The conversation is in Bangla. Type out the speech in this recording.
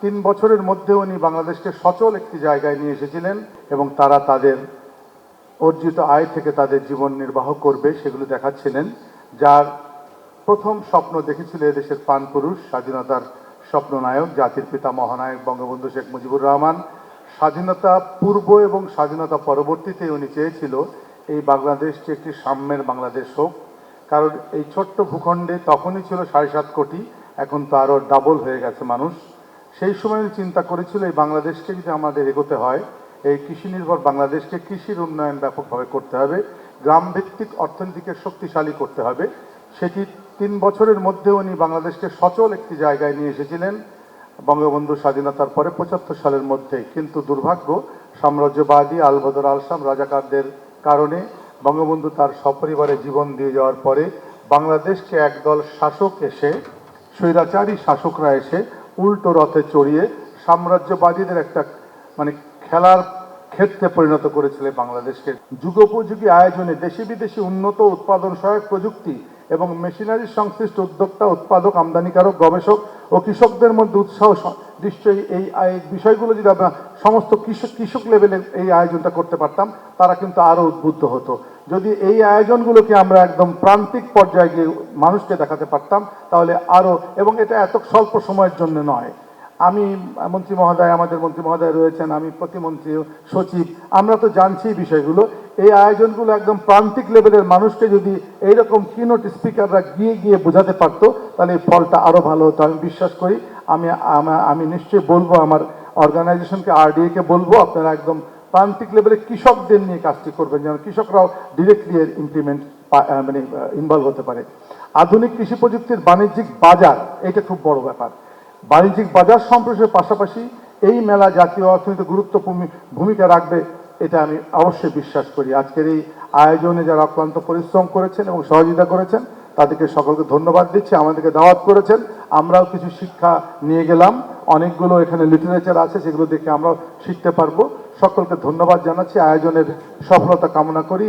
3 বছরের মধ্যে উনি বাংলাদেশকে সচল একটি জায়গায় নিয়ে এসেছিলেন এবং তারা তাদের অর্জিত আয় থেকে তাদের জীবন নির্বাহ করবে সেগুলো দেখাচ্ছিলেন। যার প্রথম স্বপ্ন দেখেছিল এদেশের প্রাণপুরুষ, স্বাধীনতার স্বপ্ননায়ক, জাতির পিতা মহানায়ক বঙ্গবন্ধু শেখ মুজিবুর রহমান। স্বাধীনতা পূর্ব এবং স্বাধীনতা পরবর্তীতে উনি চেয়েছিল এই বাংলাদেশটি একটি সাম্যের বাংলাদেশ হোক, কারণ এই ছোট্ট ভূখণ্ডে তখনই ছিল 7.5 কোটি, এখন তো আরও ডাবল হয়ে গেছে মানুষ। সেই সময় চিন্তা করেছিল এই বাংলাদেশকে যদি আমাদের এগোতে হয়, এই কৃষি নির্ভর বাংলাদেশকে কৃষির উন্নয়ন ব্যাপকভাবে করতে হবে, গ্রামভিত্তিক অর্থনীতিকে শক্তিশালী করতে হবে। সেটি 3 বছরের মধ্যে উনি বাংলাদেশকে সচল একটি জায়গায় নিয়ে এসেছিলেন বঙ্গবন্ধু স্বাধীনতার পরে 75 সালের মধ্যে। কিন্তু দুর্ভাগ্য, সাম্রাজ্যবাদী আলবদর আলসাম রাজাকারদের কারণে বঙ্গবন্ধু তার সপরিবারে জীবন দিয়ে যাওয়ার পরে বাংলাদেশকে একদল শাসক এসে, স্বৈরাচারী শাসকরা এসে উল্টো রথে চড়িয়ে সাম্রাজ্যবাদীদের একটা খেলার ক্ষেত্রে পরিণত করেছিল বাংলাদেশকে। যুগোপযোগী আয়োজনে দেশি বিদেশি উন্নত উৎপাদন সহায়ক প্রযুক্তি এবং মেশিনারি সংশ্লিষ্ট উদ্যোক্তা, উৎপাদক, আমদানিকারক, গবেষক ও কৃষকদের মধ্যে উৎসাহ নিশ্চয়ই এই বিষয়গুলো যদি আমরা সমস্ত কৃষক লেভেলে এই আয়োজনটা করতে পারতাম, তারা কিন্তু আরও উদ্বুদ্ধ হতো। যদি এই আয়োজনগুলোকে আমরা একদম প্রান্তিক পর্যায়ে গিয়ে মানুষকে দেখাতে পারতাম তাহলে আরও, এবং এটা এত স্বল্প সময়ের জন্য নয়। আমি মন্ত্রী মহোদয়, আমাদের মন্ত্রী মহোদয় রয়েছেন, আমি প্রতিমন্ত্রী, সচিব, আমরা তো জানছি বিষয়গুলো। এই আয়োজনগুলো একদম প্রান্তিক লেভেলের মানুষকে যদি এইরকম কিনোট স্পিকাররা গিয়ে গিয়ে বোঝাতে পারতো তাহলে এই ফলটা আরও ভালো হতো। আমি বিশ্বাস করি, আমি নিশ্চয়ই বলবো, আমার অর্গানাইজেশনকে, আরডিএকে বলবো, আপনারা একদম প্রান্তিক লেভেলে কৃষকদের নিয়ে কাজটি করবেন, যেন কৃষকরাও ডিরেক্টলি এর ইনভলভ হতে পারে। আধুনিক কৃষি প্রযুক্তির বাণিজ্যিক বাজার, এটা খুব বড় ব্যাপার। বাণিজ্যিক বাজার সম্প্রসারের পাশাপাশি এই মেলা জাতীয় অর্থনীতিতে গুরুত্বপূর্ণ ভূমিকা রাখবে, এটা আমি অবশ্যই বিশ্বাস করি। আজকের এই আয়োজনে যারা অক্লান্ত পরিশ্রম করেছেন এবং সহযোগিতা করেছেন তাদেরকে সকলকে ধন্যবাদ দিচ্ছি। আমাদেরকে দাওয়াত করেছেন, আমরাও কিছু শিক্ষা নিয়ে গেলাম, অনেকগুলো এখানে লিটারেচার আছে, সেগুলো দেখে আমরাও শিখতে পারবো। সকলকে ধন্যবাদ জানাচ্ছি, আয়োজনের সফলতা কামনা করি।